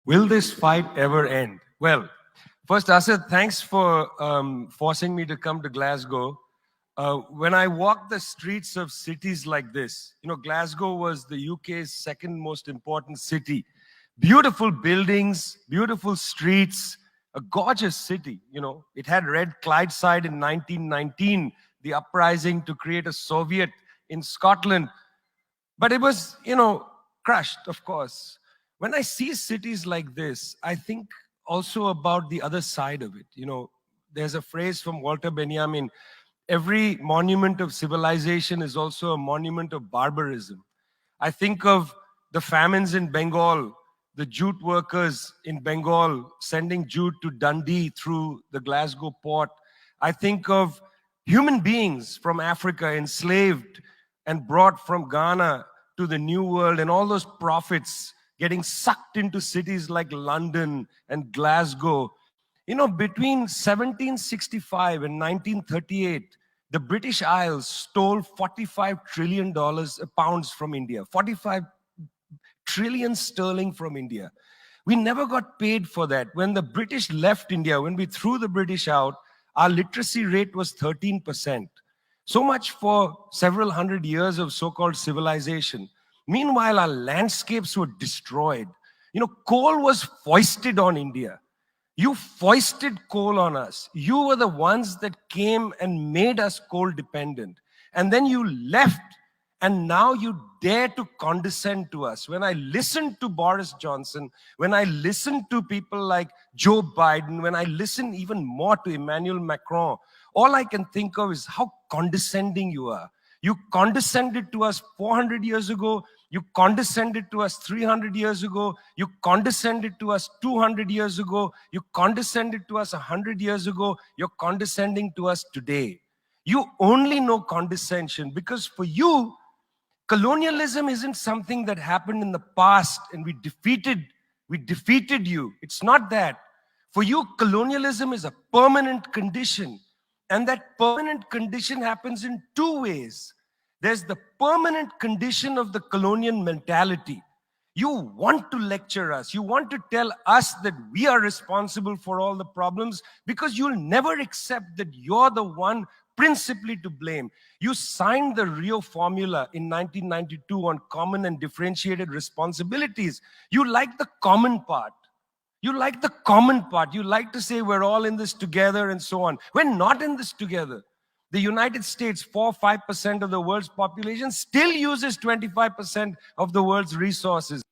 Will this fight ever end? Well, first, Asad, thanks for forcing me to come to Glasgow. When I walk the streets of cities like this, Glasgow was the UK's second most important city. Beautiful buildings, beautiful streets, a gorgeous city. It had Red Clydeside in 1919, the uprising to create a Soviet in Scotland. But it was, crushed, of course. When I see cities like this, I think also about the other side of it. There's a phrase from Walter Benjamin: every monument of civilization is also a monument of barbarism. I think of the famines in Bengal, the jute workers in Bengal sending jute to Dundee through the Glasgow port. I think of human beings from Africa enslaved and brought from Ghana to the New World, and all those prophets getting sucked into cities like London and Glasgow. Between 1765 and 1938, the British Isles stole $45 trillion pounds from India, 45 trillion sterling from India. We never got paid for that. When the British left India, when we threw the British out, our literacy rate was 13%. So much for several hundred years of so-called civilization. Meanwhile, our landscapes were destroyed. Coal was foisted on India. You foisted coal on us. You were the ones that came and made us coal dependent. And then you left, and now you dare to condescend to us. When I listen to Boris Johnson, when I listen to people like Joe Biden, when I listen even more to Emmanuel Macron, all I can think of is how condescending you are. You condescended to us 400 years ago. You condescended to us 300 years ago. You condescended to us 200 years ago. You condescended to us 100 years ago. You're condescending to us today. You only know condescension because for you, colonialism isn't something that happened in the past and we defeated you. It's not that. For you, colonialism is a permanent condition. And that permanent condition happens in two ways. There's the permanent condition of the colonial mentality. You want to lecture us. You want to tell us that we are responsible for all the problems because you'll never accept that you're the one principally to blame. You signed the Rio Formula in 1992 on common and differentiated responsibilities. You like the common part. You like the common part. You like to say we're all in this together and so on. We're not in this together. The United States, 4-5% of the world's population, still uses 25% of the world's resources.